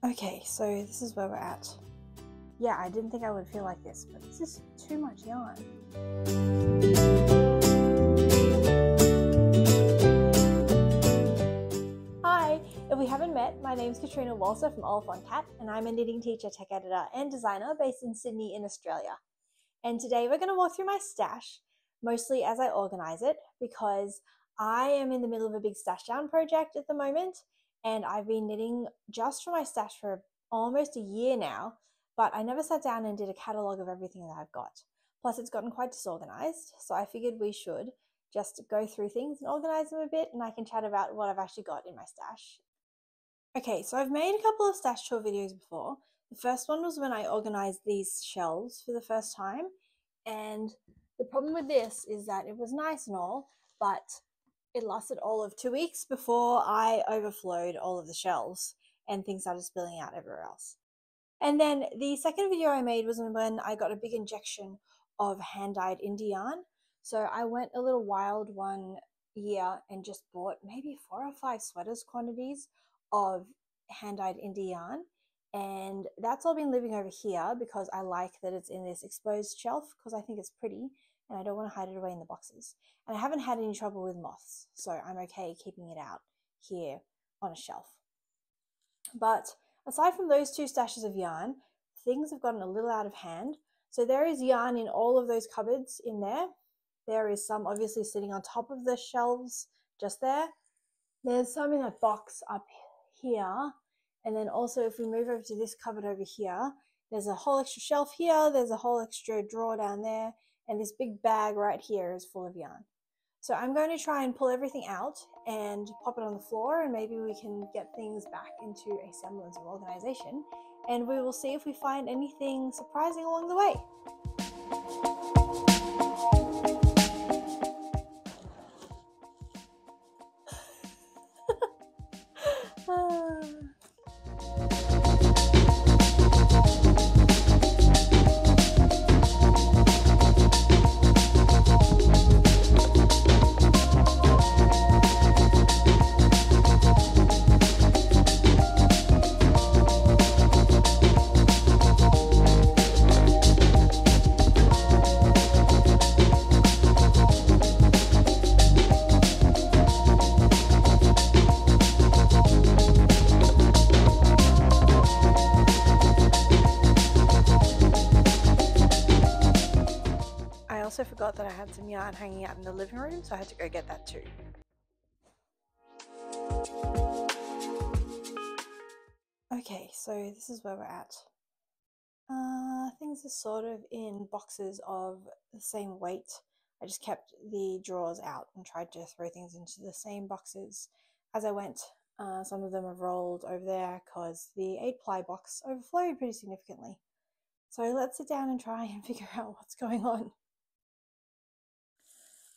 Okay, so this is where we're at. Yeah, I didn't think I would feel like this, but this is too much yarn. Hi, if we haven't met, my name's Katrina Walser from Oliphant Cat, and I'm a knitting teacher, tech editor, and designer based in Sydney in Australia. And today we're going to walk through my stash, mostly as I organize it, because I am in the middle of a big stash down project at the moment, and I've been knitting just for my stash for almost a year now, but I never sat down and did a catalogue of everything that I've got. Plus, it's gotten quite disorganized, so I figured we should just go through things and organize them a bit, and I can chat about what I've actually got in my stash. Okay, so I've made a couple of stash tour videos before. The first one was when I organized these shelves for the first time, and the problem with this is that it was nice and all, but it lasted all of 2 weeks before I overflowed all of the shelves and things started spilling out everywhere else. And then the second video I made was when I got a big injection of hand-dyed India yarn. So I went a little wild one year and just bought maybe 4 or 5 sweaters quantities of hand-dyed India yarn. And that's all been living over here because I like that it's in this exposed shelf because I think it's pretty and I don't want to hide it away in the boxes. And I haven't had any trouble with moths, so I'm okay keeping it out here on a shelf. But aside from those 2 stashes of yarn, things have gotten a little out of hand. So there is yarn in all of those cupboards in there. There is some obviously sitting on top of the shelves just there. There's some in a box up here. And then also if we move over to this cupboard over here, there's a whole extra shelf here. There's a whole extra drawer down there. And this big bag right here is full of yarn. So I'm going to try and pull everything out and pop it on the floor, and maybe we can get things back into a semblance of organization, and we will see if we find anything surprising along the way. I also forgot that I had some yarn hanging out in the living room, so I had to go get that too. Okay, so this is where we're at. Things are sort of in boxes of the same weight. I just kept the drawers out and tried to throw things into the same boxes as I went. Some of them have rolled over there because the 8-ply box overflowed pretty significantly. So let's sit down and try and figure out what's going on.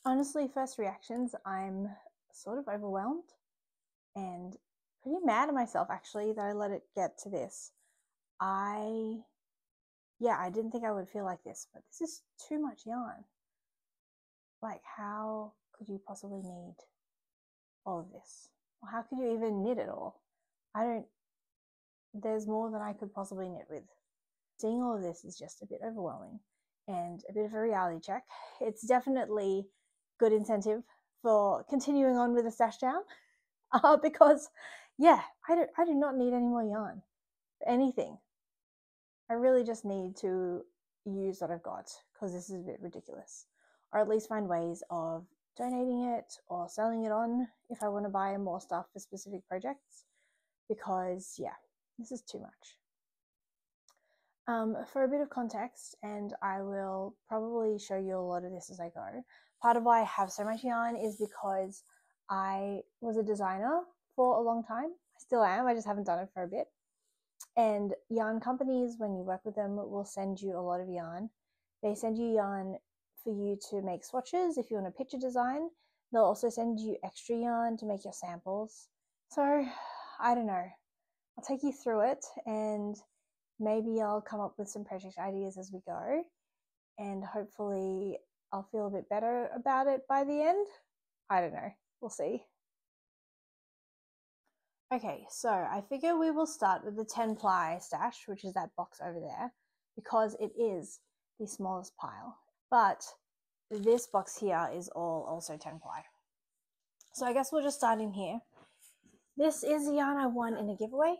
Honestly, first reactions, I'm sort of overwhelmed and pretty mad at myself actually that I let it get to this. I didn't think I would feel like this, but this is too much yarn. Like, how could you possibly need all of this? Or how could you even knit it all? There's more than I could possibly knit with. Seeing all of this is just a bit overwhelming and a bit of a reality check. It's definitely good incentive for continuing on with the stash down because, yeah, I do not need any more yarn for anything. I really just need to use what I've got because this is a bit ridiculous, or at least find ways of donating it or selling it on if I want to buy more stuff for specific projects, because yeah, this is too much. For a bit of context, and I will probably show you a lot of this as I go, part of why I have so much yarn is because I was a designer for a long time. I still am, I just haven't done it for a bit. And yarn companies, when you work with them, will send you a lot of yarn. They send you yarn for you to make swatches if you want a picture design. They'll also send you extra yarn to make your samples. So, I don't know. I'll take you through it and maybe I'll come up with some project ideas as we go. And hopefully I'll feel a bit better about it by the end. I don't know. We'll see. Okay, so I figure we will start with the 10 ply stash, which is that box over there, because it is the smallest pile. But this box here is also 10 ply. So I guess we'll just start in here. This is the yarn I won in a giveaway.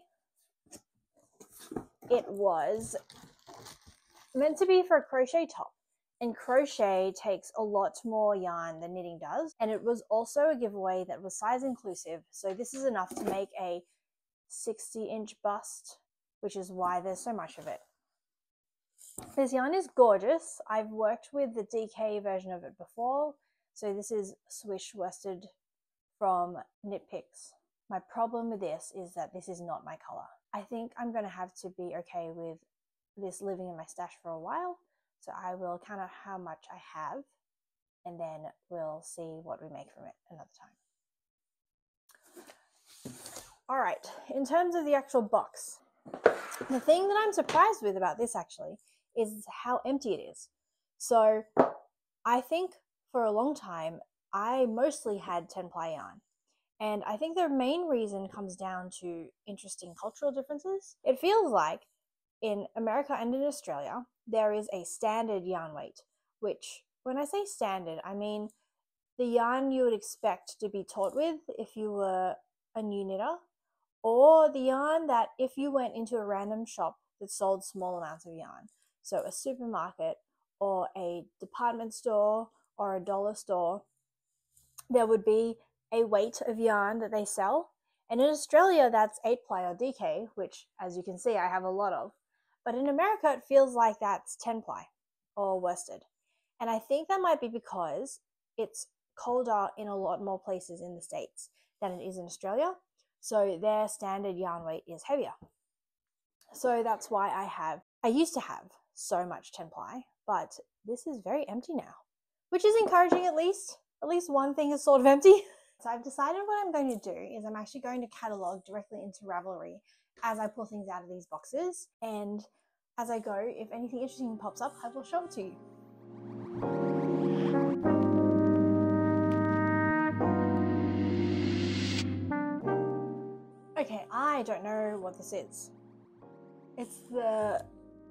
It was meant to be for a crochet top, and crochet takes a lot more yarn than knitting does, and it was also a giveaway that was size inclusive, so this is enough to make a 60-inch bust, which is why there's so much of it. This yarn is gorgeous. I've worked with the DK version of it before, so this is Swish worsted from Knit Picks. My problem with this is that this is not my color. I think I'm going to have to be okay with this living in my stash for a while, so I will count out how much I have and then we'll see what we make from it another time. All right, in terms of the actual box, the thing that I'm surprised with about this actually is how empty it is. So I think for a long time I mostly had 10 ply yarn, and I think the main reason comes down to interesting cultural differences. It feels like in America and in Australia, there is a standard yarn weight, which when I say standard, I mean the yarn you would expect to be taught with if you were a new knitter, or the yarn that if you went into a random shop that sold small amounts of yarn, so a supermarket or a department store or a dollar store, there would be a weight of yarn that they sell. And in Australia, that's 8 ply or DK, which as you can see, I have a lot of. But in America, it feels like that's 10 ply or worsted. And I think that might be because it's colder in a lot more places in the States than it is in Australia. So their standard yarn weight is heavier. So that's why I used to have so much 10 ply, but this is very empty now, which is encouraging at least. At least one thing is sort of empty. So I've decided what I'm going to do is I'm actually going to catalog directly into Ravelry as I pull things out of these boxes. And as I go, if anything interesting pops up, I will show it to you. Okay, I don't know what this is. It's the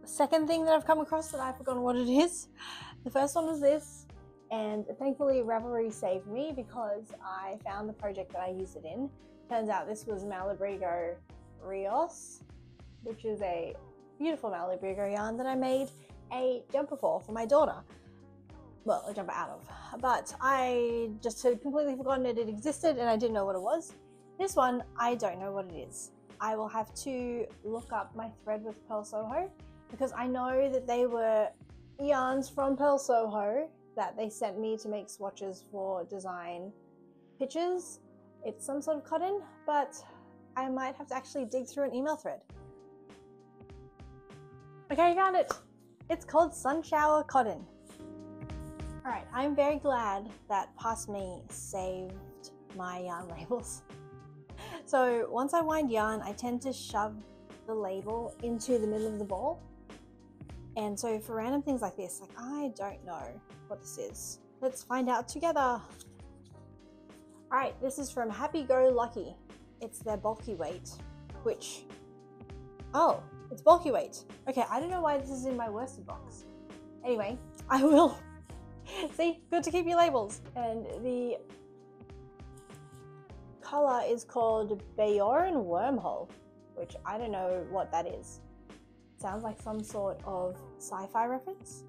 second thing that I've come across that I've forgotten what it is. The first one was this, and thankfully Ravelry saved me because I found the project that I used it in. Turns out this was Malabrigo Rios, which is a beautiful Malabrigo yarn that I made a jumper for my daughter. Well, a jumper out of. But I just had completely forgotten it existed and I didn't know what it was. This one, I don't know what it is. I will have to look up my thread with Purl Soho because I know that they were yarns from Purl Soho that they sent me to make swatches for design pictures. It's some sort of cotton, but I might have to actually dig through an email thread. Okay, I found it. It's called Sunshower Cotton. All right, I'm very glad that Past Me saved my yarn labels. So once I wind yarn, I tend to shove the label into the middle of the ball. And so for random things like this, like I don't know what this is. Let's find out together. All right, this is from Happy Go Lucky. It's their bulky weight, which, oh, it's bulky weight. Okay, I don't know why this is in my worsted box. Anyway, I will. See, good to keep your labels. And the color is called Bayoran Wormhole, which I don't know what that is. Sounds like some sort of sci-fi reference,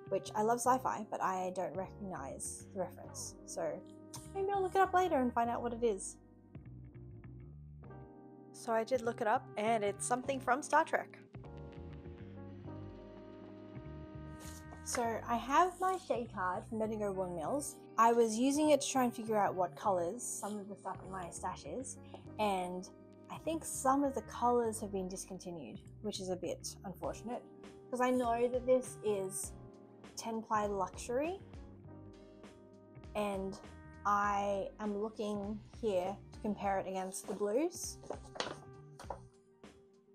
which I love sci-fi, but I don't recognize the reference. So maybe I'll look it up later and find out what it is. So I did look it up and it's something from Star Trek. So I have my shade card from Bendigo Woolen Mills. I was using it to try and figure out what colors some of the stuff in my stash is, and I think some of the colors have been discontinued, which is a bit unfortunate because I know that this is 10 ply luxury and I am looking here to compare it against the blues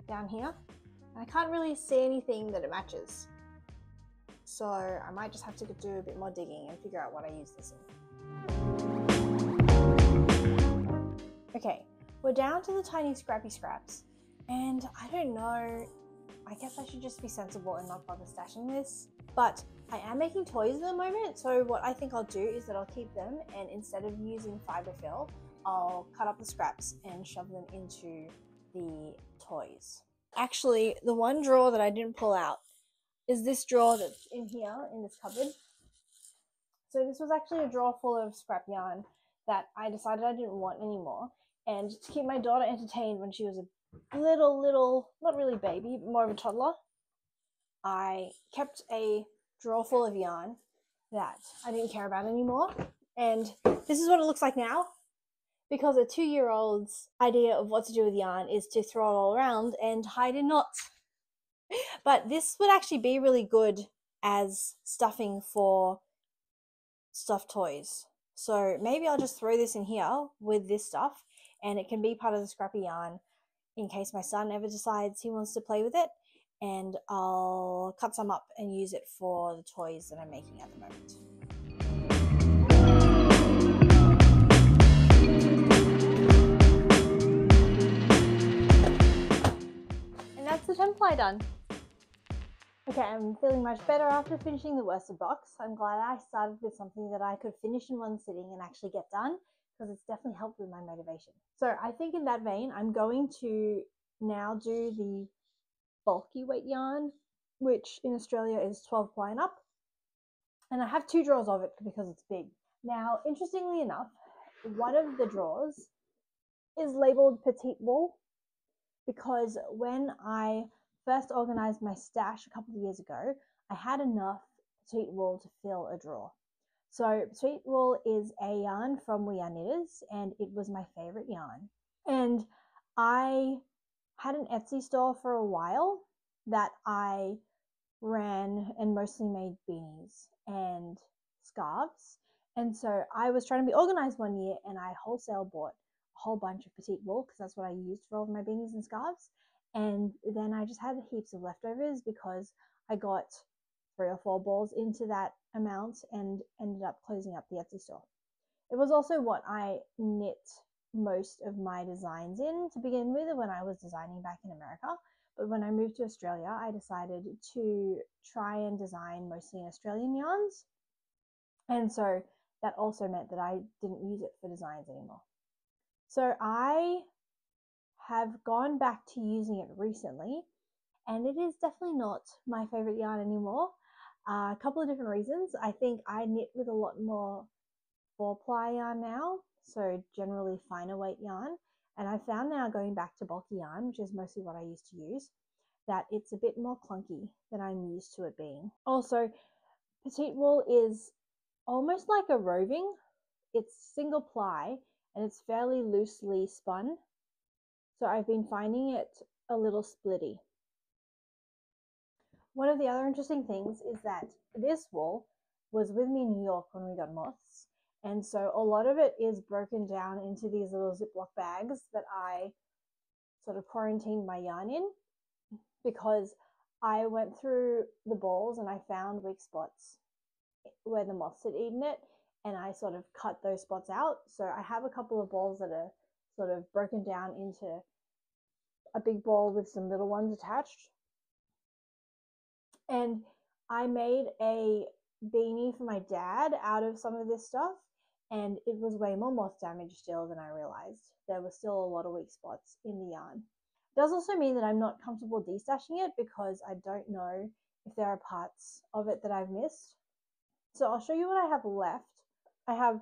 down here. And I can't really see anything that it matches. So I might just have to do a bit more digging and figure out what I use this in. Okay, we're down to the tiny scrappy scraps, and I don't know, I guess I should just be sensible and not bother stashing this, but I am making toys at the moment, so what I think I'll do is that I'll keep them, and instead of using fiber fill, I'll cut up the scraps and shove them into the toys. Actually, the one drawer that I didn't pull out is this drawer that's in here, in this cupboard. So this was actually a drawer full of scrap yarn that I decided I didn't want anymore. And to keep my daughter entertained when she was a little, not really baby, but more of a toddler, I kept a drawer full of yarn that I didn't care about anymore. And this is what it looks like now, because a 2-year-old's idea of what to do with yarn is to throw it all around and hide in knots. But this would actually be really good as stuffing for stuffed toys. So maybe I'll just throw this in here with this stuff, and it can be part of the scrappy yarn in case my son ever decides he wants to play with it, and I'll cut some up and use it for the toys that I'm making at the moment. And that's the 10-ply done. Okay, I'm feeling much better after finishing the worsted box. I'm glad I started with something that I could finish in one sitting and actually get done, because it's definitely helped with my motivation. So I think in that vein, I'm going to now do the bulky weight yarn, which in Australia is 12-ply and up. And I have 2 drawers of it because it's big. Now, interestingly enough, one of the drawers is labeled petite wool, because when I first organized my stash a couple of years ago, I had enough petite wool to fill a drawer. So petite wool is a yarn from We Are Knitters, and it was my favorite yarn. And I had an Etsy store for a while that I ran and mostly made beanies and scarves. And so I was trying to be organized one year, and I wholesale bought a whole bunch of petite wool because that's what I used for all of my beanies and scarves. And then I just had heaps of leftovers because I got 3 or 4 balls into that amount and ended up closing up the Etsy store. It was also what I knit most of my designs in to begin with when I was designing back in America. But when I moved to Australia, I decided to try and design mostly in Australian yarns. And so that also meant that I didn't use it for designs anymore. So I have gone back to using it recently, and it is definitely not my favorite yarn anymore. A couple of different reasons. I think I knit with a lot more 4-ply yarn now, so generally finer weight yarn. And I found now, going back to bulky yarn, which is mostly what I used to use, that it's a bit more clunky than I'm used to it being. Also, petite wool is almost like a roving. It's single ply and it's fairly loosely spun. So I've been finding it a little splitty. One of the other interesting things is that this wool was with me in New York when we got moths. And so a lot of it is broken down into these little Ziploc bags that I sort of quarantined my yarn in, because I went through the balls and I found weak spots where the moths had eaten it, and I sort of cut those spots out. So I have a couple of balls that are sort of broken down into a big ball with some little ones attached. And I made a beanie for my dad out of some of this stuff, and it was way more moth damage still than I realized. There were still a lot of weak spots in the yarn. It does also mean that I'm not comfortable destashing it because I don't know if there are parts of it that I've missed. So I'll show you what I have left. I have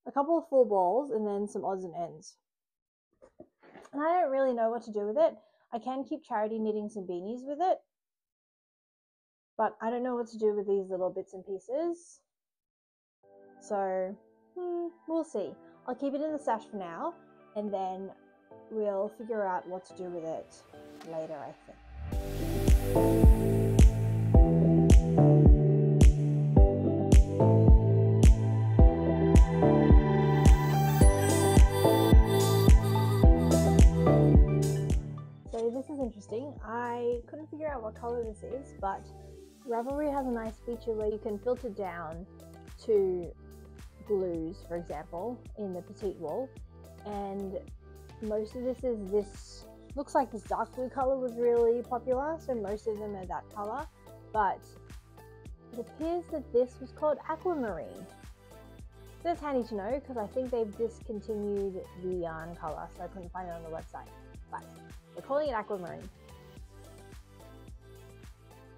a couple of full balls and then some odds and ends. And I don't really know what to do with it. I can keep charity knitting some beanies with it, but I don't know what to do with these little bits and pieces. So we'll see. I'll keep it in the stash for now, and then we'll figure out what to do with it later, I think. So this is interesting. I couldn't figure out what color this is, but Ravelry has a nice feature where you can filter down to blues, for example, in the petite wool, and most of this is this, looks like this dark blue color was really popular, so most of them are that color, but it appears that this was called aquamarine. That's handy to know because I think they've discontinued the yarn color, so I couldn't find it on the website, but we're calling it aquamarine.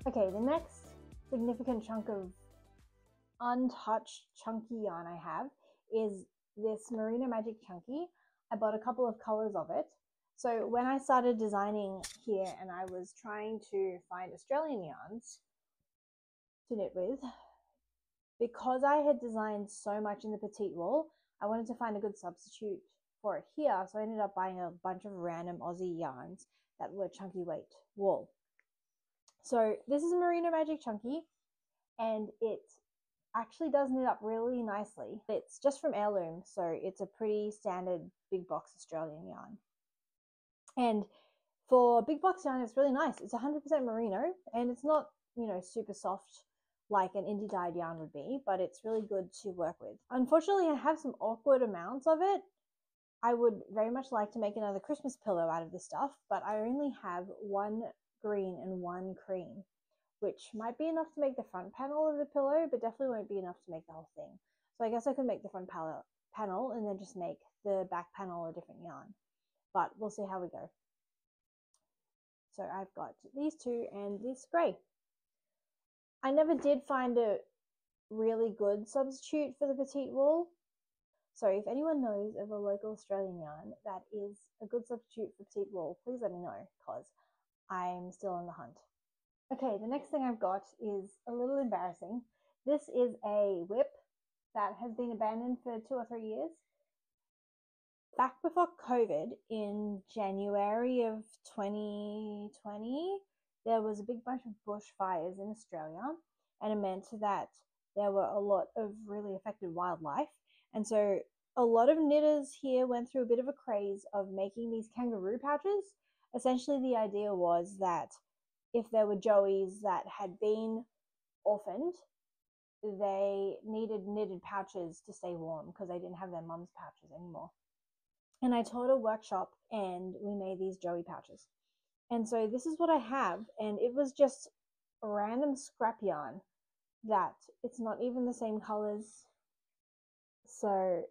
Okay, the next significant chunk of untouched chunky yarn I have is this Merino Magic Chunky. I bought a couple of colors of it. So when I started designing here and I was trying to find Australian yarns to knit with, because I had designed so much in the petite wool, I wanted to find a good substitute for it here. So I ended up buying a bunch of random Aussie yarns that were chunky weight wool. So this is a Merino Magic Chunky, and it actually does knit up really nicely. It's just from Heirloom, so it's a pretty standard big box Australian yarn. And for big box yarn, it's really nice. It's 100% merino, and it's not, you know, super soft like an indie dyed yarn would be, but it's really good to work with. Unfortunately, I have some awkward amounts of it. I would very much like to make another Christmas pillow out of this stuff, but I only have one green and one cream, which might be enough to make the front panel of the pillow, but definitely won't be enough to make the whole thing. So I guess I could make the front panel and then just make the back panel a different yarn, but we'll see how we go. So I've got these two and this grey. I never did find a really good substitute for the petite wool. So if anyone knows of a local Australian yarn that is a good substitute for petite wool, please let me know, because I'm still on the hunt. Okay, the next thing I've got is a little embarrassing. This is a whip that has been abandoned for 2 or 3 years. Back before COVID, in January of 2020, there was a big bunch of bushfires in Australia, and it meant that there were a lot of really affected wildlife. And so a lot of knitters here went through a bit of a craze of making these kangaroo pouches. Essentially, the idea was that if there were joeys that had been orphaned, they needed knitted pouches to stay warm because they didn't have their mum's pouches anymore. And I taught a workshop and we made these joey pouches. And so this is what I have, and it was just a random scrap yarn that it's not even the same colors. So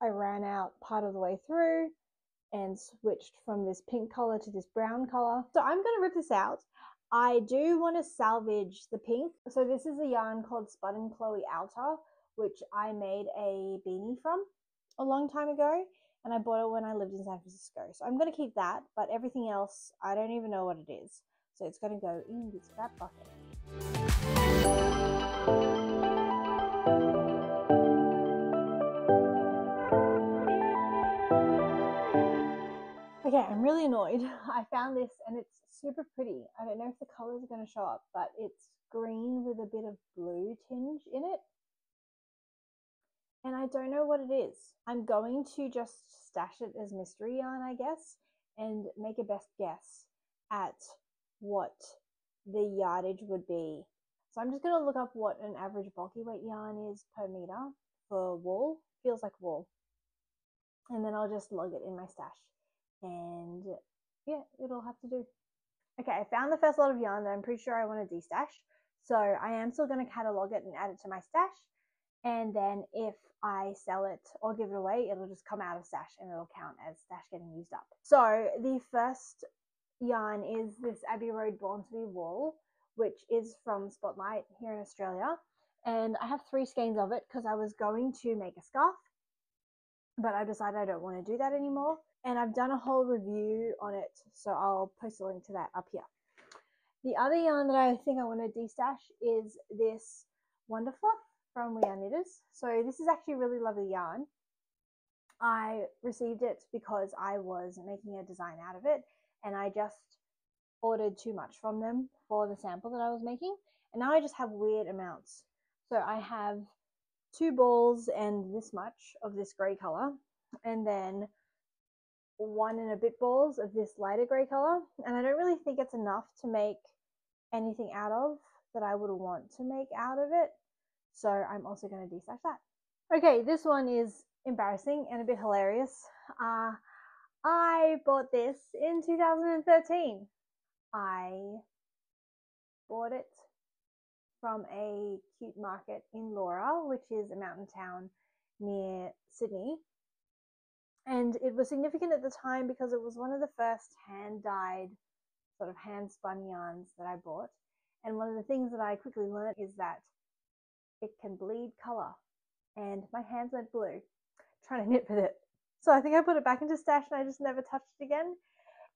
I ran out part of the way through and switched from this pink color to this brown color. So I'm going to rip this out. I do want to salvage the pink. So this is a yarn called Spud and Chloe Outer, which I made a beanie from a long time ago, and I bought it when I lived in San Francisco. So I'm going to keep that, but everything else, I don't even know what it is. So it's going to go in the scrap bucket. Okay, I'm really annoyed. I found this and it's super pretty. I don't know if the colors are going to show up, but it's green with a bit of blue tinge in it. And I don't know what it is. I'm going to just stash it as mystery yarn, I guess, and make a best guess at what the yardage would be. So I'm just going to look up what an average bulky weight yarn is per meter for wool. Feels like wool. And then I'll just log it in my stash. And yeah, it'll have to do. Okay, I found the first lot of yarn that I'm pretty sure I want to destash. So I am still going to catalog it and add it to my stash. And then if I sell it or give it away, it'll just come out of stash and it'll count as stash getting used up. So the first yarn is this Abbey Road Born to Be wool, which is from Spotlight here in Australia. And I have 3 skeins of it because I was going to make a scarf, but I decided I don't want to do that anymore. And I've done a whole review on it, so I'll post a link to that up here. The other yarn that I think I want to destash is this Wonder Fluff from We Are Knitters. So this is actually a really lovely yarn. I received it because I was making a design out of it, and I just ordered too much from them for the sample that I was making, and now I just have weird amounts. So I have 2 balls and this much of this grey color, and then 1 and a bit balls of this lighter grey color, and I don't really think it's enough to make anything out of that I would want to make out of it, so I'm also going to destash that. Okay, this one is embarrassing and a bit hilarious. I bought this in 2013. I bought it from a cute market in Laura, which is a mountain town near Sydney. And it was significant at the time because it was one of the first hand-dyed, sort of hand-spun yarns that I bought. And one of the things that I quickly learned is that it can bleed color. And my hands went blue trying to knit with it. So I think I put it back into stash and I just never touched it again.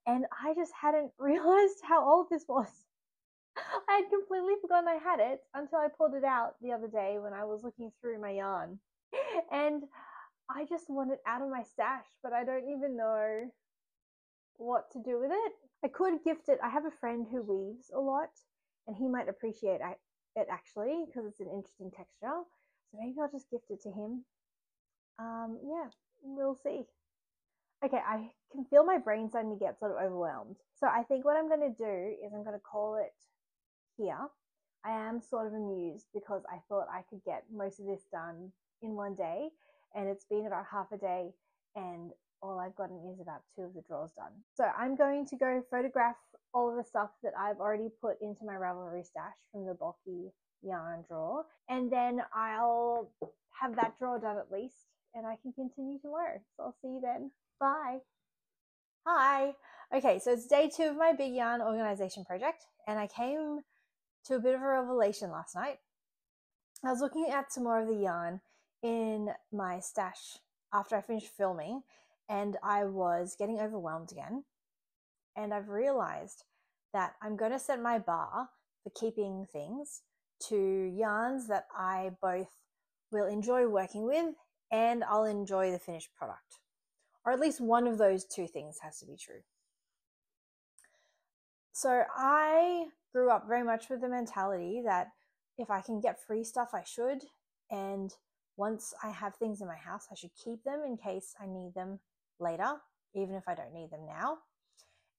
And I just hadn't realized how old this was. I had completely forgotten I had it until I pulled it out the other day when I was looking through my yarn. And I just want it out of my stash, but I don't even know what to do with it. I could gift it. I have a friend who weaves a lot and he might appreciate it actually because it's an interesting texture. So maybe I'll just gift it to him. Yeah, we'll see. Okay, I can feel my brain starting to get sort of overwhelmed. So I think what I'm going to do is I'm going to call it here. I am sort of amused because I thought I could get most of this done in one day, and it's been about half a day, and all I've gotten is about 2 of the drawers done. So I'm going to go photograph all of the stuff that I've already put into my Ravelry stash from the bulky yarn drawer, and then I'll have that drawer done at least, and I can continue tomorrow. So I'll see you then. Bye. Hi. Okay, so it's day 2 of my big yarn organization project, and I came to a bit of a revelation last night. I was looking at some more of the yarn in my stash after I finished filming, and I was getting overwhelmed again. And I've realized that I'm going to set my bar for keeping things to yarns that I both will enjoy working with and I'll enjoy the finished product. Or at least one of those 2 things has to be true. So I grew up very much with the mentality that if I can get free stuff, I should. And once I have things in my house, I should keep them in case I need them later, even if I don't need them now.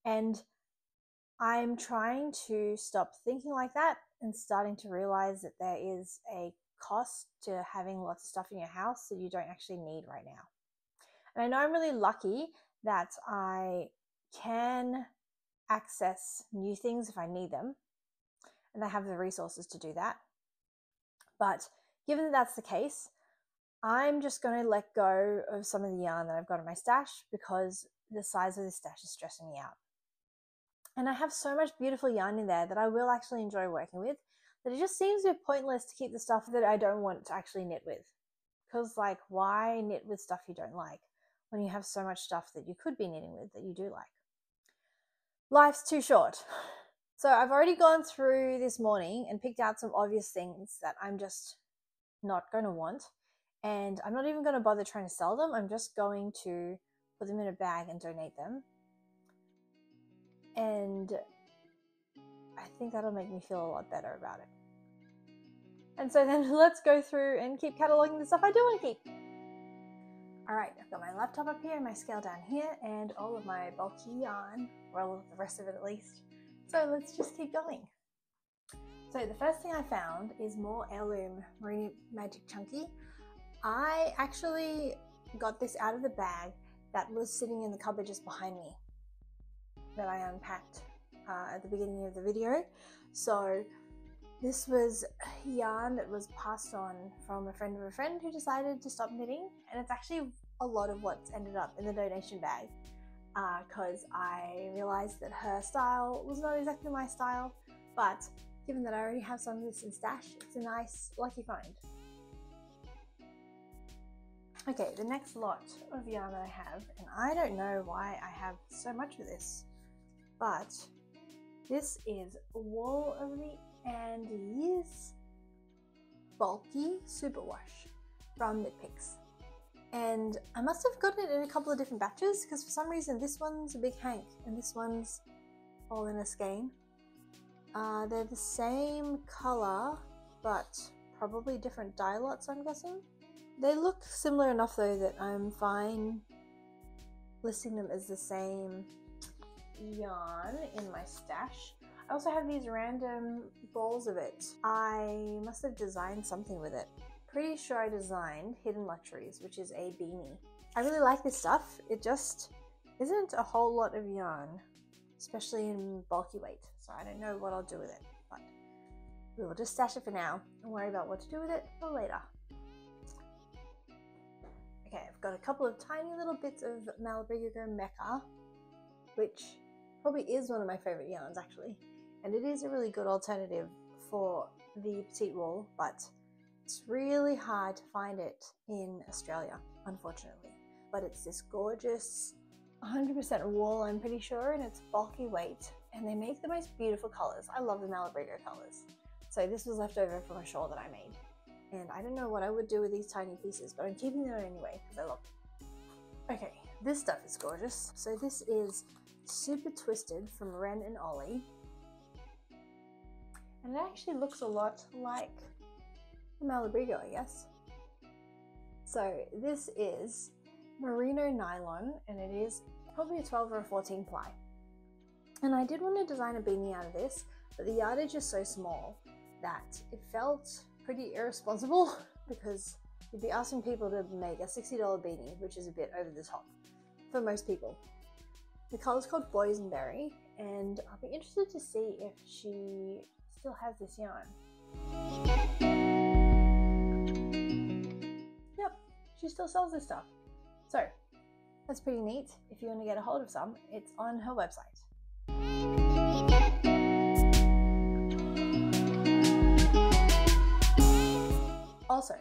And I'm trying to stop thinking like that and starting to realize that there is a cost to having lots of stuff in your house that you don't actually need right now. And I know I'm really lucky that I can access new things if I need them, and I have the resources to do that. But given that that's the case, I'm just going to let go of some of the yarn that I've got in my stash because the size of the stash is stressing me out. And I have so much beautiful yarn in there that I will actually enjoy working with, that it just seems a bit pointless to keep the stuff that I don't want to actually knit with. Because, like, why knit with stuff you don't like when you have so much stuff that you could be knitting with that you do like? Life's too short. So I've already gone through this morning and picked out some obvious things that I'm just not going to want. And I'm not even going to bother trying to sell them. I'm just going to put them in a bag and donate them. And I think that'll make me feel a lot better about it. And so then let's go through and keep cataloging the stuff I do want to keep. All right, I've got my laptop up here, my scale down here, and all of my bulky yarn, or all of the rest of it at least. So let's just keep going. So the first thing I found is more heirloom Merino Magic Chunky. I actually got this out of the bag that was sitting in the cupboard just behind me that I unpacked at the beginning of the video. So this was yarn that was passed on from a friend of a friend who decided to stop knitting, and it's actually a lot of what's ended up in the donation bag because I realized that her style was not exactly my style, but given that I already have some of this in stash, it's a nice lucky find. Okay, the next lot of yarn that I have, and I don't know why I have so much of this, but this is Wool of the Andes Bulky Superwash from Knit Picks. And I must have gotten it in a couple of different batches because for some reason this one's a big hank and this one's all in a skein. They're the same color, but probably different dye lots, I'm guessing. They look similar enough though that I'm fine listing them as the same yarn in my stash. I also have these random balls of it. I must have designed something with it. Pretty sure I designed Hidden Luxuries, which is a beanie. I really like this stuff. It just isn't a whole lot of yarn, especially in bulky weight. So I don't know what I'll do with it, but we will just stash it for now and worry about what to do with it for later. Okay, I've got a couple of tiny little bits of Malabrigo Mecca, which probably is one of my favorite yarns actually, and it is a really good alternative for the petite wool, but it's really hard to find it in Australia, unfortunately. But it's this gorgeous 100% wool, I'm pretty sure, and it's bulky weight, and they make the most beautiful colors. I love the Malabrigo colors. So this was left over from a shawl that I made, and I don't know what I would do with these tiny pieces, but I'm keeping them anyway because I love them. Okay, this stuff is gorgeous. So this is Super Twisted from Ren and Ollie, and it actually looks a lot like the Malabrigo, I guess. So this is merino nylon, and it is probably a 12 or a 14 ply. And I did want to design a beanie out of this, but the yardage is so small that it felt pretty irresponsible because you'd be asking people to make a $60 beanie, which is a bit over the top for most people. The color's called Boysenberry, and I'll be interested to see if she still has this yarn. Yep, she still sells this stuff. So that's pretty neat. If you want to get a hold of some, it's on her website. Also,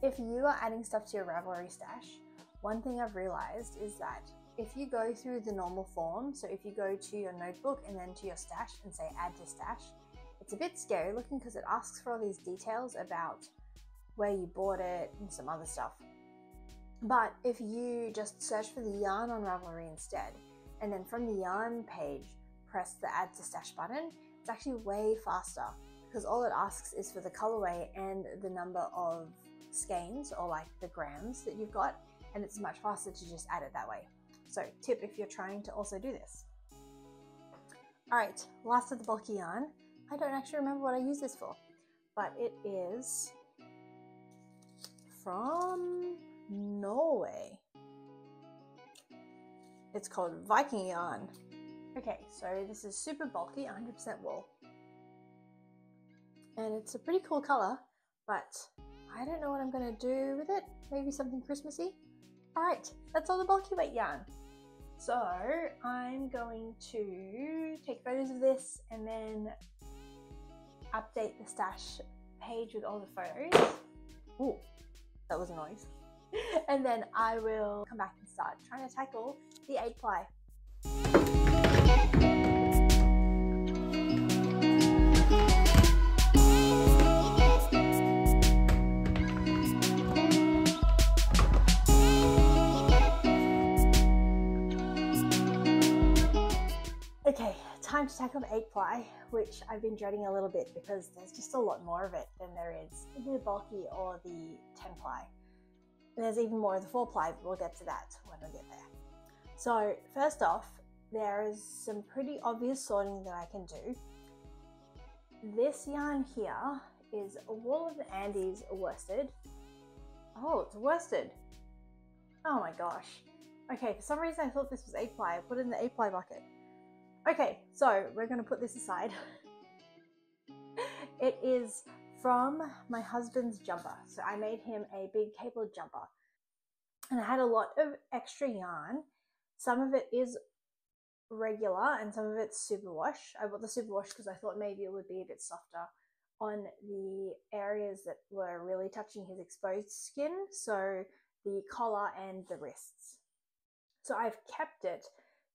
if you are adding stuff to your Ravelry stash, one thing I've realized is that if you go through the normal form, so if you go to your notebook and then to your stash and say add to stash, it's a bit scary looking because it asks for all these details about where you bought it and some other stuff. But if you just search for the yarn on Ravelry instead, and then from the yarn page, press the add to stash button, it's actually way faster because all it asks is for the colorway and the number of skeins, or like the grams that you've got, and it's much faster to just add it that way. So tip if you're trying to also do this. All right, last of the bulky yarn. I don't actually remember what I use this for, but it is from Norway. It's called Viking yarn. Okay, so this is super bulky, 100% wool. And it's a pretty cool color, but I don't know what I'm gonna do with it. Maybe something Christmassy. All right, that's all the bulky weight yarn. So I'm going to take photos of this and then update the stash page with all the photos. Ooh, that was a noise. And then I will come back and start trying to tackle the 8-ply. Okay, time to tackle the 8-ply, which I've been dreading a little bit because there's just a lot more of it than there is in the bulky or the 10-ply. And there's even more of the 4-ply, but we'll get to that when we get there. So first off, there is some pretty obvious sorting that I can do. This yarn here is Wool of the Andes worsted. Oh, it's worsted. Oh my gosh. Okay, for some reason I thought this was 8-ply. I put it in the 8-ply bucket. Okay, so we're going to put this aside. It is from my husband's jumper. So I made him a big cabled jumper. And I had a lot of extra yarn. Some of it is regular and some of it's superwash. I bought the superwash because I thought maybe it would be a bit softer on the areas that were really touching his exposed skin. So the collar and the wrists. So I've kept it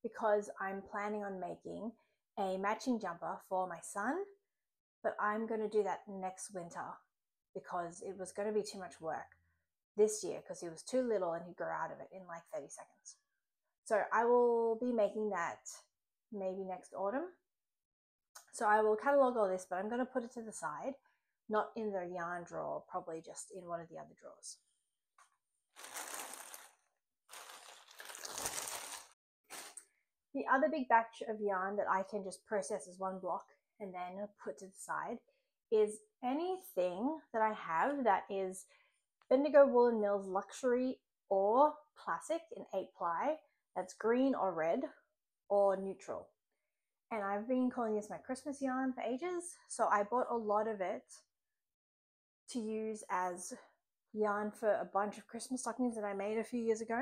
because I'm planning on making a matching jumper for my son, but I'm going to do that next winter because it was going to be too much work this year because he was too little and he'd grow out of it in like 30 seconds. So I will be making that maybe next autumn. So I will catalog all this, but I'm going to put it to the side, not in the yarn drawer, probably just in one of the other drawers. The other big batch of yarn that I can just process as one block and then put to the side is anything that I have that is Bendigo Wool & Mills Luxury or Classic in 8-ply that's green or red or neutral. And I've been calling this my Christmas yarn for ages, so I bought a lot of it to use as yarn for a bunch of Christmas stockings that I made a few years ago.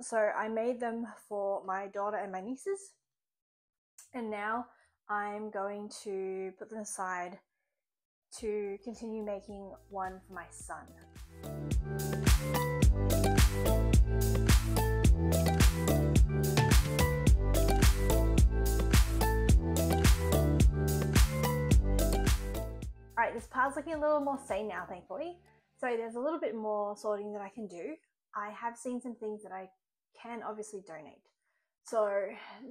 So I made them for my daughter and my nieces, and now I'm going to put them aside to continue making one for my son. Alright, this pile's looking a little more sane now, thankfully. So there's a little bit more sorting that I can do. I have seen some things that I can obviously donate. So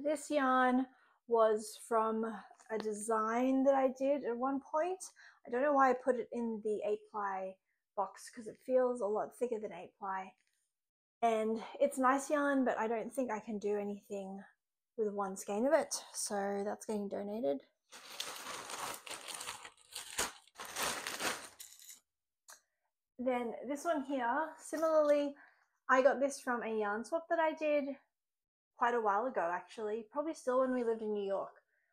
this yarn was from a design that I did at one point. I don't know why I put it in the 8-ply box because it feels a lot thicker than 8-ply. And it's nice yarn, but I don't think I can do anything with one skein of it. So that's getting donated. Then this one here, similarly, I got this from a yarn swap that I did quite a while ago, actually, probably still when we lived in New York.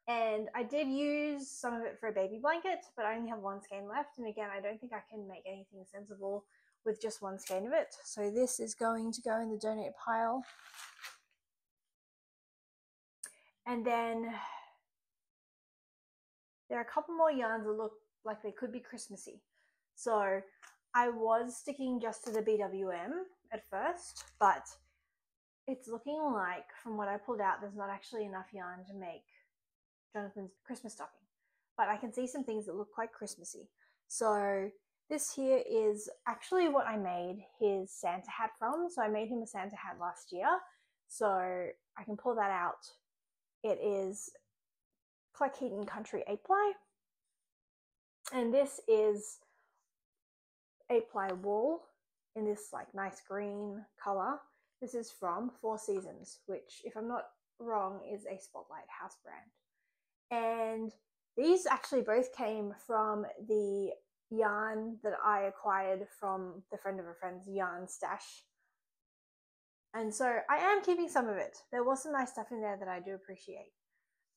And I did use some of it for a baby blanket, but I only have one skein left. And again, I don't think I can make anything sensible with just one skein of it. So this is going to go in the donate pile. And then there are a couple more yarns that look like they could be Christmassy. So I was sticking just to the BWM at first, but it's looking like, from what I pulled out, there's not actually enough yarn to make Jonathan's Christmas stocking. But I can see some things that look quite Christmassy. So this here is actually what I made his Santa hat from. So I made him a Santa hat last year. So I can pull that out. It is Cleckheaton Country 8-ply. And this is 8-ply wool in this like nice green color. This is from Four Seasons, which, if I'm not wrong, is a Spotlight house brand. And these actually both came from the yarn that I acquired from the friend of a friend's yarn stash. And so I am keeping some of it. There was some nice stuff in there that I do appreciate.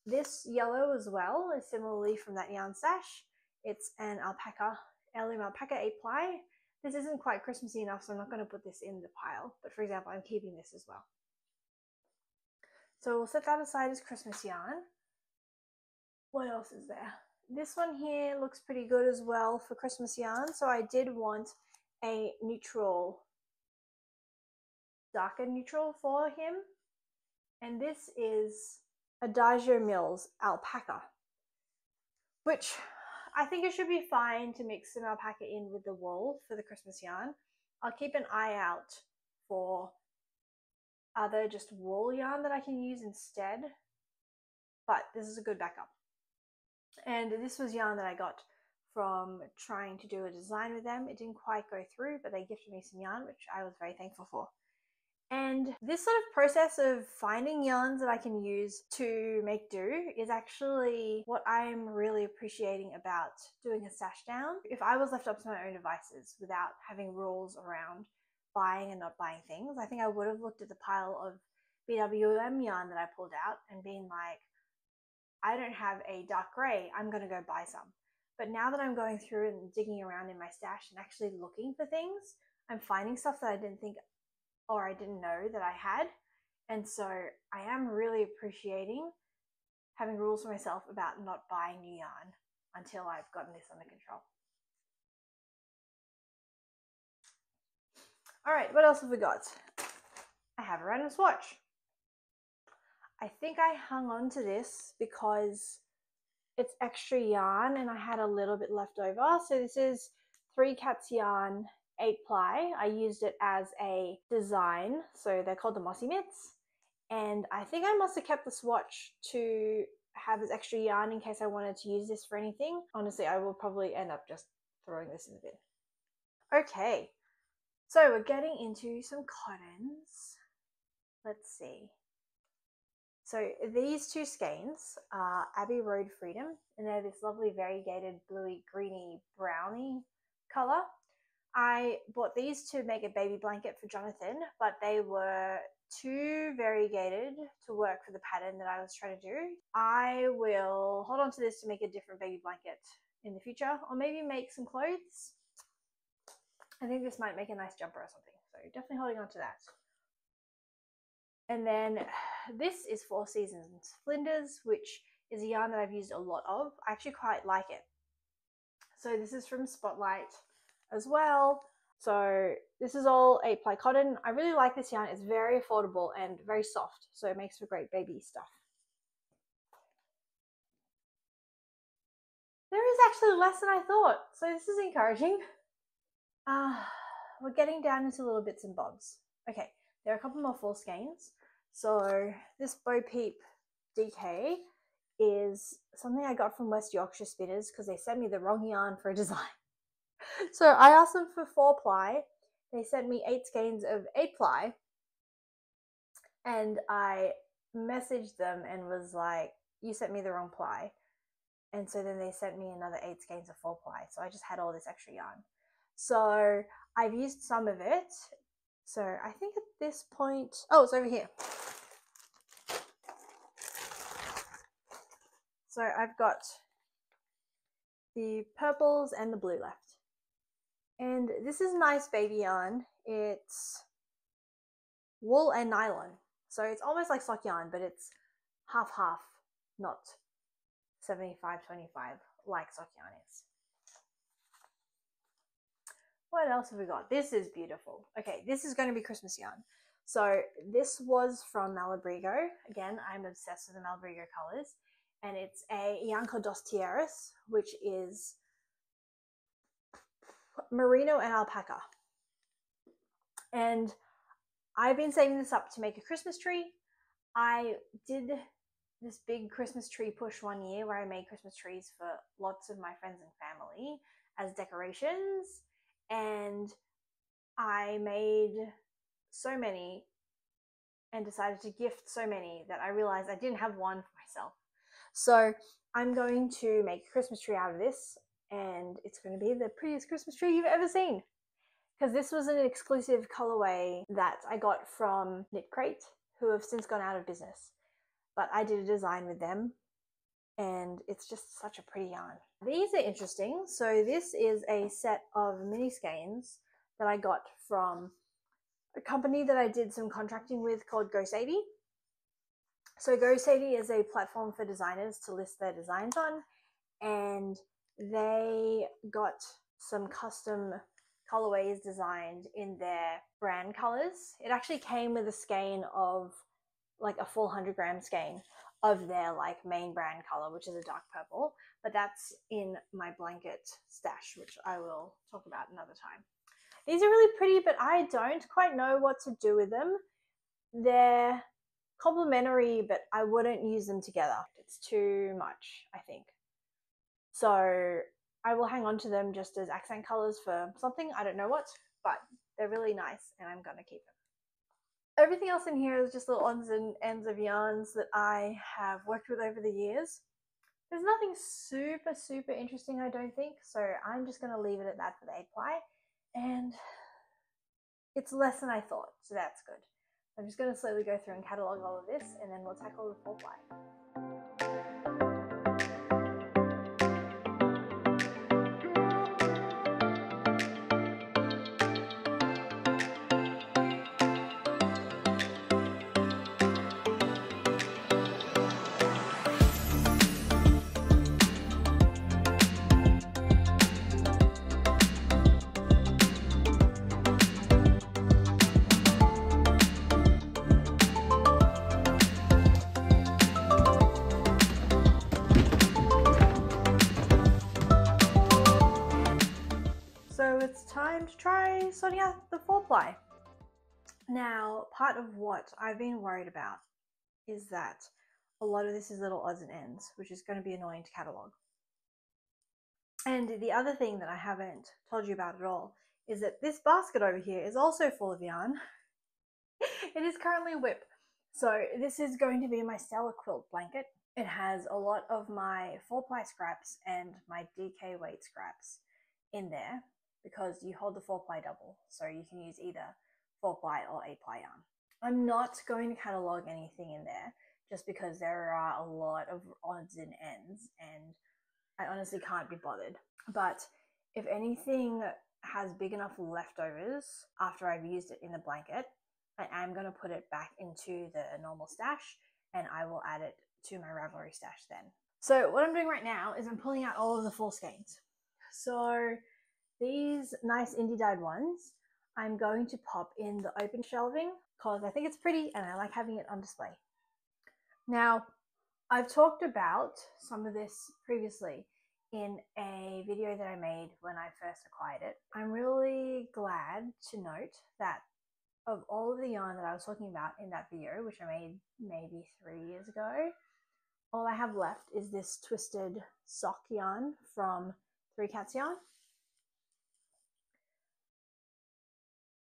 This yellow as well is similarly from that yarn stash. It's an alpaca, heirloom alpaca 8-ply. This isn't quite Christmassy enough, so I'm not going to put this in the pile. But for example, I'm keeping this as well. So we'll set that aside as Christmas yarn. What else is there? This one here looks pretty good as well for Christmas yarn. So I did want a neutral, darker neutral for him. And this is Adagio Mills alpaca, which I think it should be fine to mix some alpaca in with the wool for the Christmas yarn. I'll keep an eye out for other just wool yarn that I can use instead, but this is a good backup. And this was yarn that I got from trying to do a design with them. It didn't quite go through, but they gifted me some yarn, which I was very thankful for. And this sort of process of finding yarns that I can use to make do is actually what I'm really appreciating about doing a stash down. If I was left up to my own devices without having rules around buying and not buying things, I think I would have looked at the pile of BWM yarn that I pulled out and been like, I don't have a dark grey, I'm going to go buy some. But now that I'm going through and digging around in my stash and actually looking for things, I'm finding stuff that I didn't think or I didn't know that I had. And so I am really appreciating having rules for myself about not buying new yarn until I've gotten this under control. All right, what else have we got? I have a random swatch. I think I hung on to this because it's extra yarn and I had a little bit left over. So this is Three Cats yarn 8-ply. I used it as a design, so they're called the Mossy Mitts, and I think I must have kept the swatch to have as extra yarn in case I wanted to use this for anything. Honestly, I will probably end up just throwing this in the bin. Okay, so we're getting into some cottons. Let's see. So these two skeins are Abbey Road Freedom, and they're this lovely variegated bluey, greeny, browny color. I bought these to make a baby blanket for Jonathan, but they were too variegated to work for the pattern that I was trying to do, I will hold on to this to make a different baby blanket in the future, or maybe make some clothes. I think this might make a nice jumper or something, so definitely holding on to that. And then this is Four Seasons Flinders, which is a yarn that I've used a lot of. I actually quite like it. So this is from Spotlight as well. So this is all 8-ply cotton. I really like this yarn. It's very affordable and very soft, so it makes for great baby stuff. There is actually less than I thought, so this is encouraging. We're getting down into little bits and bobs. Okay, there are a couple more full skeins. So this Bo Peep DK is something I got from West Yorkshire Spinners because they sent me the wrong yarn for a design. So I asked them for 4-ply. They sent me 8 skeins of 8-ply, and I messaged them and was like, you sent me the wrong ply. And so then they sent me another 8 skeins of 4-ply. So I just had all this extra yarn. So I've used some of it. So I think at this point, oh, it's over here. So I've got the purples and the blue left. And this is nice baby yarn. It's wool and nylon. So it's almost like sock yarn, but it's half-half, not 75-25 like sock yarn is. What else have we got? This is beautiful. Okay, this is going to be Christmas yarn. So this was from Malabrigo. Again, I'm obsessed with the Malabrigo colors. And it's a yarn called Dos Tierras, which is merino and alpaca. And I've been saving this up to make a Christmas tree. I did this big Christmas tree push one year where I made Christmas trees for lots of my friends and family as decorations. And I made so many and decided to gift so many that I realized I didn't have one for myself. So I'm going to make a Christmas tree out of this, and it's going to be the prettiest Christmas tree you've ever seen. Because this was an exclusive colorway that I got from Knit Crate, who have since gone out of business. But I did a design with them, and it's just such a pretty yarn. These are interesting. So this is a set of mini skeins that I got from a company that I did some contracting with called GoSadie. So GoSadie is a platform for designers to list their designs on, and they got some custom colorways designed in their brand colors. It actually came with a skein of like a full 100-gram skein of their like main brand color, which is a dark purple, but that's in my blanket stash, which I will talk about another time. These are really pretty, but I don't quite know what to do with them. They're complementary, but I wouldn't use them together. It's too much, I think. So I will hang on to them just as accent colors for something, I don't know what, but they're really nice and I'm gonna keep them. Everything else in here is just little odds and ends of yarns that I have worked with over the years. There's nothing super interesting, I don't think, so I'm just gonna leave it at that for the 8-ply, and it's less than I thought, so that's good. I'm just going to slowly go through and catalogue all of this, and then we'll tackle the 4-ply. So it's time to try sorting out the 4-ply. Now, part of what I've been worried about is that a lot of this is little odds and ends, which is going to be annoying to catalogue. And the other thing that I haven't told you about at all is that this basket over here is also full of yarn. It is currently WIP. So this is going to be my Stella quilt blanket. It has a lot of my 4-ply scraps and my DK weight scraps in there, because you hold the 4-ply double, so you can use either 4-ply or 8-ply yarn. I'm not going to catalog anything in there just because there are a lot of odds and ends and I honestly can't be bothered. But if anything has big enough leftovers after I've used it in the blanket, I am going to put it back into the normal stash and I will add it to my Ravelry stash then. So what I'm doing right now is I'm pulling out all of the full skeins. So these nice indie dyed ones, I'm going to pop in the open shelving because I think it's pretty and I like having it on display. Now, I've talked about some of this previously in a video that I made when I first acquired it. I'm really glad to note that of all of the yarn that I was talking about in that video, which I made maybe 3 years ago, all I have left is this twisted sock yarn from 3 Cats Yarn.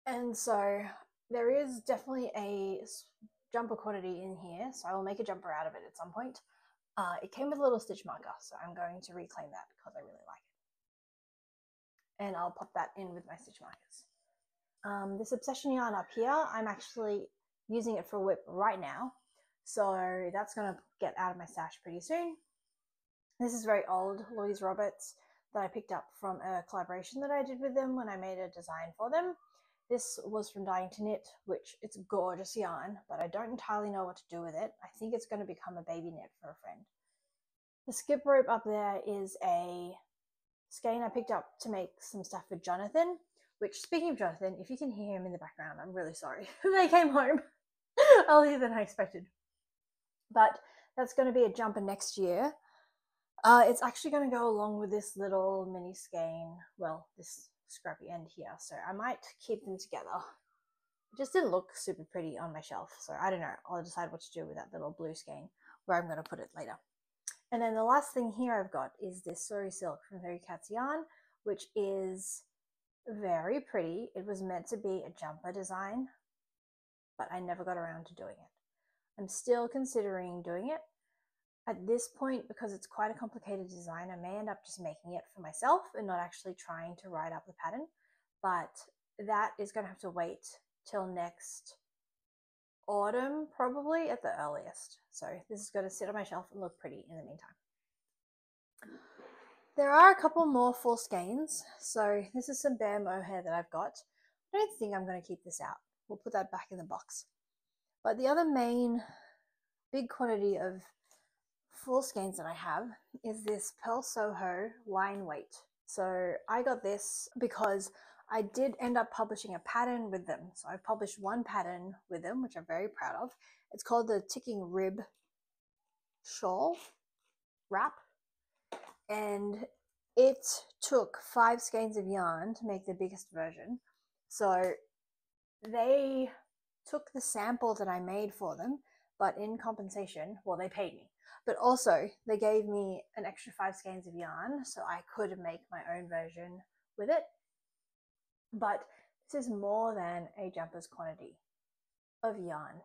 And so there is definitely a jumper quantity in here, so I will make a jumper out of it at some point. It came with a little stitch marker, so I'm going to reclaim that because I really like it. And I'll pop that in with my stitch markers. This Obsession yarn up here, I'm actually using it for a whip right now, so that's going to get out of my stash pretty soon. This is very old Louise Roberts that I picked up from a collaboration that I did with them when I made a design for them. This was from Dying to Knit, which it's gorgeous yarn, but I don't entirely know what to do with it. I think it's going to become a baby knit for a friend. The skip rope up there is a skein I picked up to make some stuff for Jonathan, which, speaking of Jonathan, if you can hear him in the background, I'm really sorry. They came home earlier than I expected. But that's going to be a jumper next year. It's actually going to go along with this little mini skein, well, this scrappy end here, so I might keep them together. It just didn't look super pretty on my shelf, so I don't know. I'll decide what to do with that little blue skein, where I'm going to put it later. And then the last thing here I've got is this Sori Silk from 3 Cats Yarn, which is very pretty. It was meant to be a jumper design, but I never got around to doing it. I'm still considering doing it. At this point, because it's quite a complicated design, I may end up just making it for myself and not actually trying to write up the pattern, but that is going to have to wait till next autumn, probably at the earliest. So this is going to sit on my shelf and look pretty in the meantime. There are a couple more full skeins. So this is some bare mohair that I've got. I don't think I'm going to keep this out. We'll put that back in the box. But the other main big quantity of full skeins that I have is this Pearl Soho line weight. So I got this because I did end up publishing a pattern with them. So I've published one pattern with them, which I'm very proud of. It's called the Ticking Rib Shawl Wrap. And it took 5 skeins of yarn to make the biggest version. So they took the sample that I made for them, but in compensation, well, they paid me. But also, they gave me an extra 5 skeins of yarn, so I could make my own version with it. But this is more than a jumper's quantity of yarn,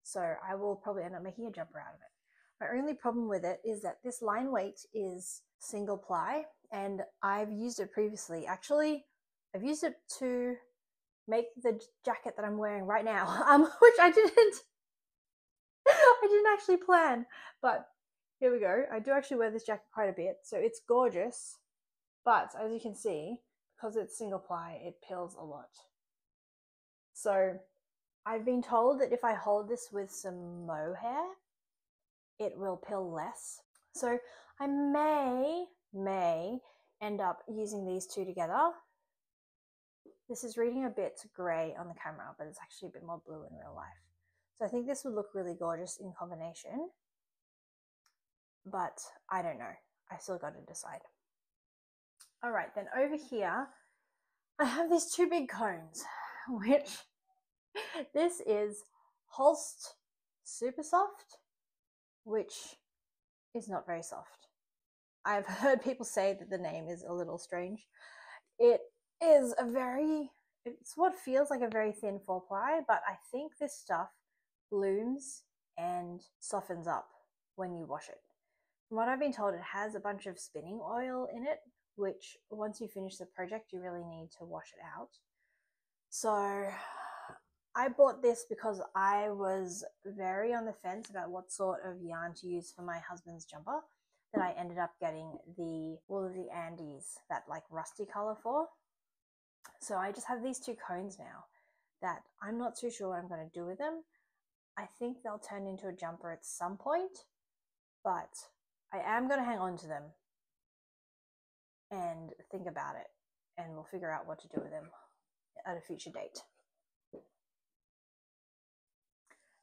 so I will probably end up making a jumper out of it. My only problem with it is that this line weight is single ply, and I've used it previously. Actually, I've used it to make the jacket that I'm wearing right now, which I didn't actually plan, but here we go. I do actually wear this jacket quite a bit, so it's gorgeous, but as you can see, because it's single ply, it pills a lot. So I've been told that if I hold this with some mohair, it will pill less. So I may end up using these two together. This is reading a bit grey on the camera, but it's actually a bit more blue in real life. So I think this would look really gorgeous in combination, but I don't know. I still got to decide. All right, then over here, I have these 2 big cones, which this is Holst Super Soft, which is not very soft. I've heard people say that the name is a little strange. It is it's what feels like a very thin 4-ply, but I think this stuff blooms and softens up when you wash it. From what I've been told, it has a bunch of spinning oil in it, which once you finish the project, you really need to wash it out. So I bought this because I was very on the fence about what sort of yarn to use for my husband's jumper, that I ended up getting the Wool of the Andes, that like rusty color for. So I just have these two cones now that I'm not too sure what I'm going to do with them. I think they'll turn into a jumper at some point, but I am going to hang on to them and think about it, and we'll figure out what to do with them at a future date.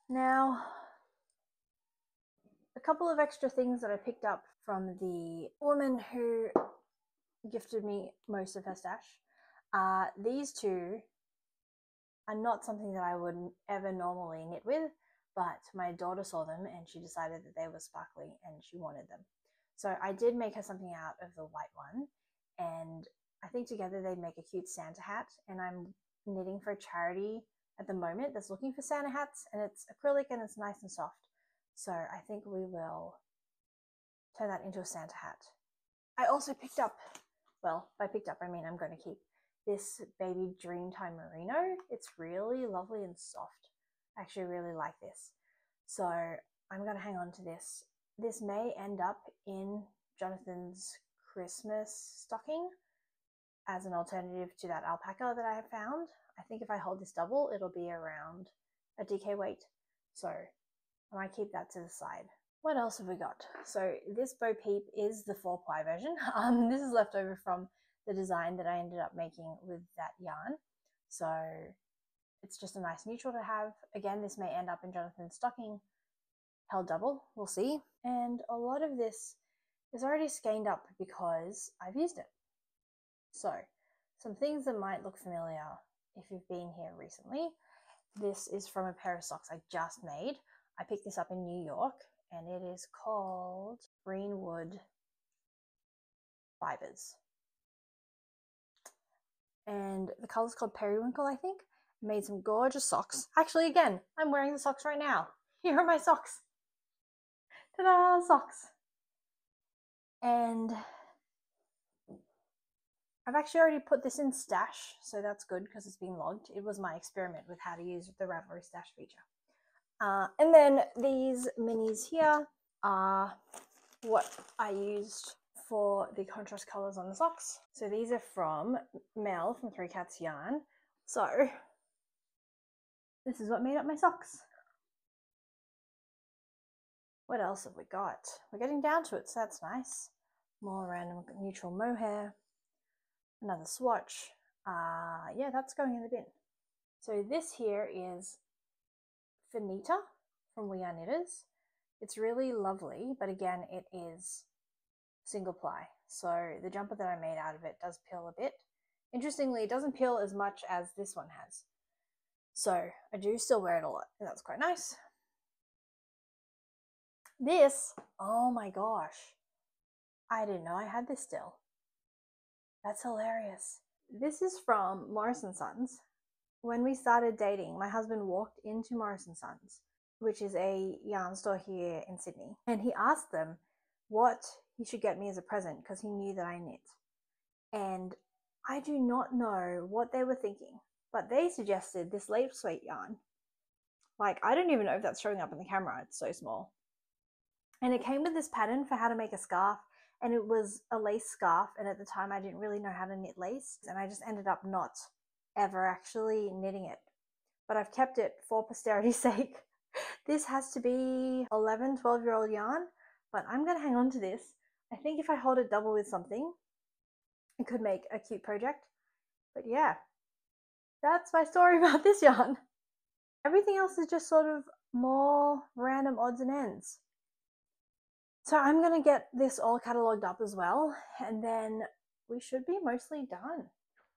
Now, a couple of extra things that I picked up from the woman who gifted me most of her stash. These two are not something that I would ever normally knit with, but my daughter saw them and she decided that they were sparkly and she wanted them. So I did make her something out of the white one, and I think together they make a cute Santa hat, and I'm knitting for a charity at the moment that's looking for Santa hats, and it's acrylic and it's nice and soft. So I think we will turn that into a Santa hat. I also picked up, well, by picked up I mean I'm going to keep this baby Dreamtime Merino. It's really lovely and soft. I actually really like this. So I'm going to hang on to this. This may end up in Jonathan's Christmas stocking as an alternative to that alpaca that I have found. I think if I hold this double, it'll be around a DK weight. So I might keep that to the side. What else have we got? So this Bo Peep is the 4-ply version. This is left over from the design that I ended up making with that yarn. So it's just a nice neutral to have. Again, this may end up in Jonathan's stocking held double, we'll see. And a lot of this is already skeined up because I've used it. So some things that might look familiar if you've been here recently. This is from a pair of socks I just made. I picked this up in New York, and it is called Greenwood Fibers. And the color's called Periwinkle, I think. I made some gorgeous socks. Actually, again, I'm wearing the socks right now. Here are my socks. Ta-da, socks. And I've actually already put this in stash, so that's good because it's being logged. It was my experiment with how to use the Ravelry stash feature. And then these minis here are what I used for the contrast colors on the socks. So these are from Mel from Three Cats Yarn. So this is what made up my socks. What else have we got? We're getting down to it, so that's nice. More random neutral mohair. Another swatch. Yeah, that's going in the bin. So this here is Finita from We Are Knitters. It's really lovely, but again, it is single ply. So the jumper that I made out of it does peel a bit. Interestingly, it doesn't peel as much as this one has. So I do still wear it a lot, and that's quite nice. This, oh my gosh, I didn't know I had this still. That's hilarious. This is from Morris & Sons. When we started dating, my husband walked into Morris & Sons, which is a yarn store here in Sydney, and he asked them what he should get me as a present because he knew that I knit. And I do not know what they were thinking, but they suggested this Leap Sweet yarn. Like, I don't even know if that's showing up in the camera, it's so small. And it came with this pattern for how to make a scarf, and it was a lace scarf, and at the time I didn't really know how to knit lace, and I just ended up not ever actually knitting it. But I've kept it for posterity's sake. This has to be 11, 12-year-old yarn, but I'm going to hang on to this. I think if I hold it double with something, it could make a cute project. But yeah, that's my story about this yarn. Everything else is just sort of more random odds and ends. So I'm going to get this all catalogued up as well, and then we should be mostly done.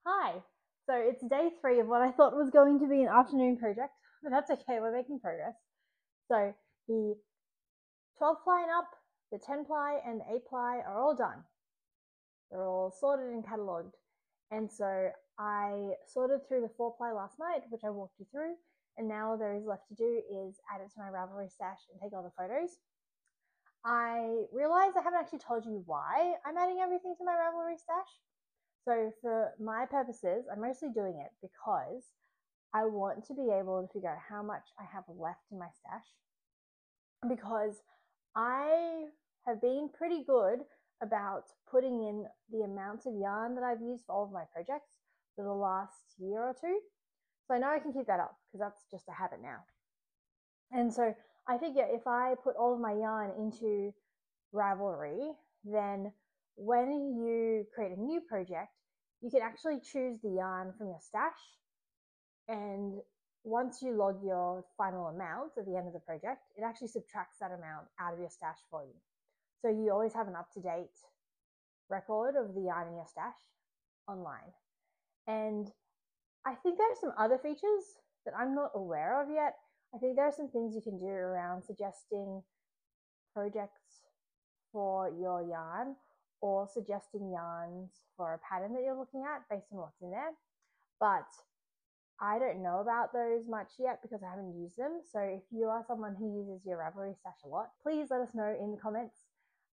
Hi. So it's day 3 of what I thought was going to be an afternoon project, but that's okay, we're making progress. So the 12-ply and up, the 10-ply and the 8-ply are all done. They're all sorted and catalogued. And so I sorted through the 4-ply last night, which I walked you through, and now all there is left to do is add it to my Ravelry stash and take all the photos. I realized I haven't actually told you why I'm adding everything to my Ravelry stash. So for my purposes, I'm mostly doing it because I want to be able to figure out how much I have left in my stash, because I have been pretty good about putting in the amounts of yarn that I've used for all of my projects for the last year or two. So I know I can keep that up because that's just a habit now. And so I figure if I put all of my yarn into Ravelry, then when you create a new project, you can actually choose the yarn from your stash. And once you log your final amount at the end of the project, it actually subtracts that amount out of your stash for you. So you always have an up-to-date record of the yarn in your stash online. And I think there are some other features that I'm not aware of yet. I think there are some things you can do around suggesting projects for your yarn or suggesting yarns for a pattern that you're looking at based on what's in there. But I don't know about those much yet because I haven't used them. So if you are someone who uses your Ravelry stash a lot, please let us know in the comments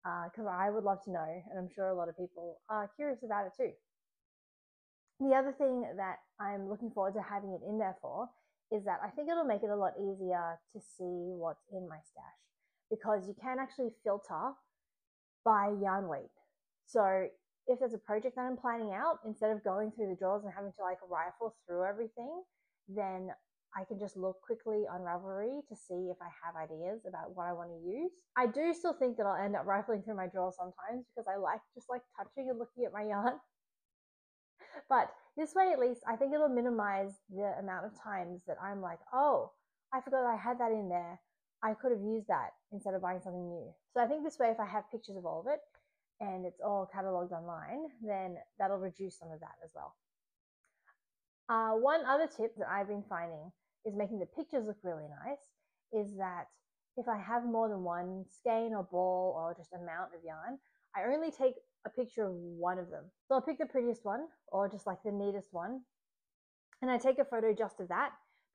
because I would love to know, and I'm sure a lot of people are curious about it too. The other thing that I'm looking forward to having it in there for is that I think it'll make it a lot easier to see what's in my stash, because you can actually filter by yarn weight. So if there's a project that I'm planning out, instead of going through the drawers and having to like rifle through everything, then I can just look quickly on Ravelry to see if I have ideas about what I want to use. I do still think that I'll end up rifling through my drawers sometimes because I like just like touching and looking at my yarn. But this way, at least, I think it'll minimize the amount of times that I'm like, oh, I forgot I had that in there. I could have used that instead of buying something new. So I think this way, if I have pictures of all of it and it's all cataloged online, then that'll reduce some of that as well. One other tip that I've been finding is making the pictures look really nice is that if I have more than one skein or ball or just amount of yarn, I only take a picture of one of them. So I'll pick the prettiest one or just like the neatest one, and I take a photo just of that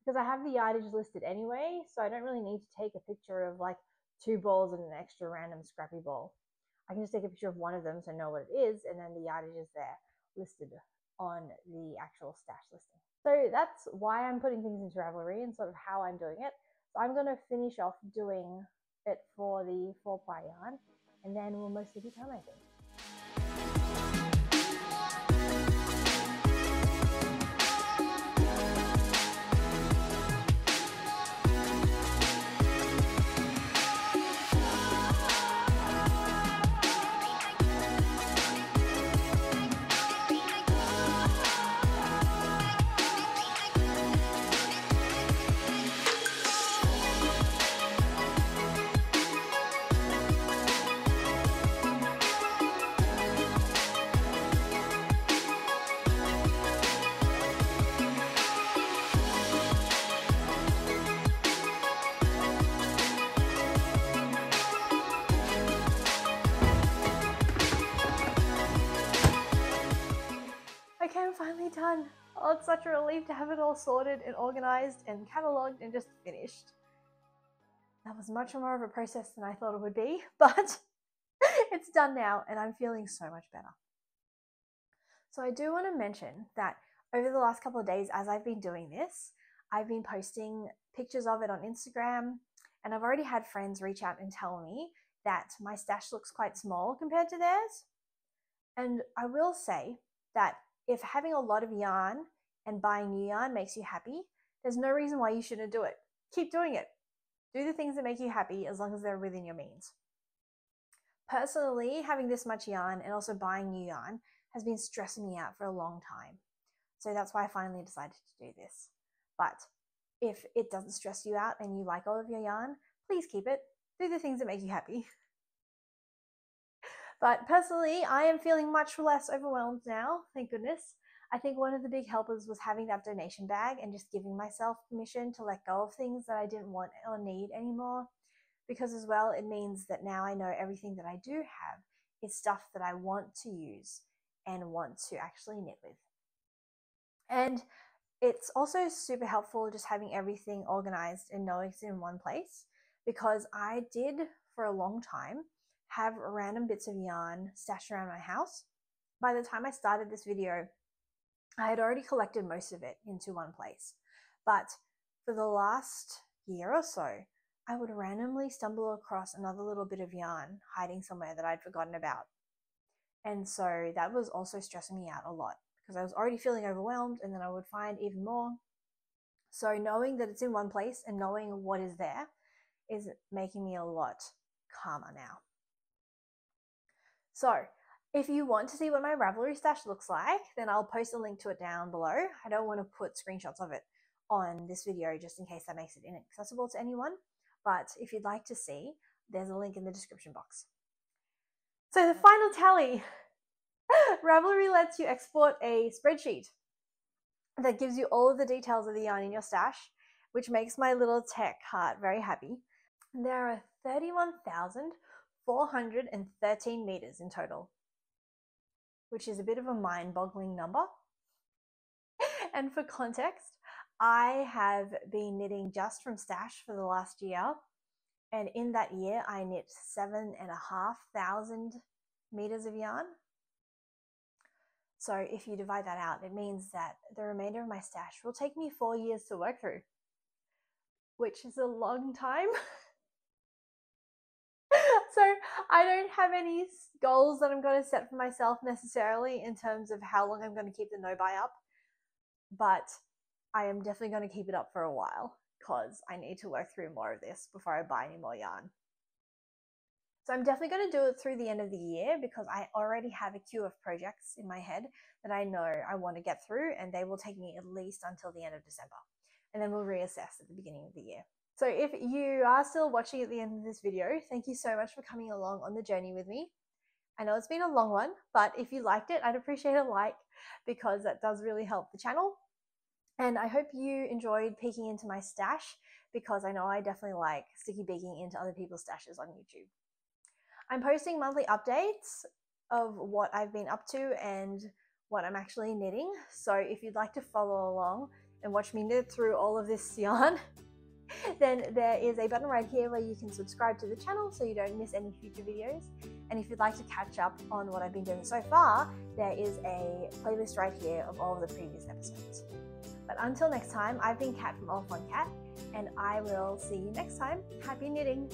because I have the yardage listed anyway, so I don't really need to take a picture of like 2 balls and an extra random scrappy ball. I can just take a picture of one of them so I know what it is, and then the yardage is there listed on the actual stash listing. So that's why I'm putting things into Ravelry and sort of how I'm doing it. So I'm going to finish off doing it for the 4-ply yarn, and then we'll mostly be done, I think. Okay, I'm finally done. Oh, it's such a relief to have it all sorted and organized and catalogued and just finished. That was much more of a process than I thought it would be, but it's done now and I'm feeling so much better. So I do want to mention that over the last couple of days as I've been doing this, I've been posting pictures of it on Instagram, and I've already had friends reach out and tell me that my stash looks quite small compared to theirs. And I will say that if having a lot of yarn and buying new yarn makes you happy, there's no reason why you shouldn't do it. Keep doing it. Do the things that make you happy as long as they're within your means. Personally, having this much yarn and also buying new yarn has been stressing me out for a long time. So that's why I finally decided to do this. But if it doesn't stress you out and you like all of your yarn, please keep it. Do the things that make you happy. But personally, I am feeling much less overwhelmed now, thank goodness. I think one of the big helpers was having that donation bag and just giving myself permission to let go of things that I didn't want or need anymore. Because as well, it means that now I know everything that I do have is stuff that I want to use and want to actually knit with. And it's also super helpful just having everything organized and knowing it's in one place, because I did for a long time have random bits of yarn stashed around my house. By the time I started this video, I had already collected most of it into one place. But for the last year or so, I would randomly stumble across another little bit of yarn hiding somewhere that I'd forgotten about. And so that was also stressing me out a lot because I was already feeling overwhelmed, and then I would find even more. So knowing that it's in one place and knowing what is there is making me a lot calmer now. So if you want to see what my Ravelry stash looks like, then I'll post a link to it down below. I don't want to put screenshots of it on this video just in case that makes it inaccessible to anyone. But if you'd like to see, there's a link in the description box. So the final tally. Ravelry lets you export a spreadsheet that gives you all of the details of the yarn in your stash, which makes my little tech heart very happy. There are 31,413 meters in total, which is a bit of a mind-boggling number. And for context, I have been knitting just from stash for the last year, and in that year I knit 7,500 meters of yarn. So if you divide that out, it means that the remainder of my stash will take me 4 years to work through, which is a long time. So I don't have any goals that I'm going to set for myself necessarily in terms of how long I'm going to keep the no-buy up, but I am definitely going to keep it up for a while because I need to work through more of this before I buy any more yarn. So I'm definitely going to do it through the end of the year because I already have a queue of projects in my head that I know I want to get through, and they will take me at least until the end of December. And then we'll reassess at the beginning of the year. So if you are still watching at the end of this video, thank you so much for coming along on the journey with me. I know it's been a long one, but if you liked it, I'd appreciate a like because that does really help the channel. And I hope you enjoyed peeking into my stash because I know I definitely like sticky beaking into other people's stashes on YouTube. I'm posting monthly updates of what I've been up to and what I'm actually knitting. So if you'd like to follow along and watch me knit through all of this yarn, then there is a button right here where you can subscribe to the channel so you don't miss any future videos. And if you'd like to catch up on what I've been doing so far, there is a playlist right here of all of the previous episodes. But until next time, I've been Kat from All Fun Cat, and I will see you next time. Happy knitting!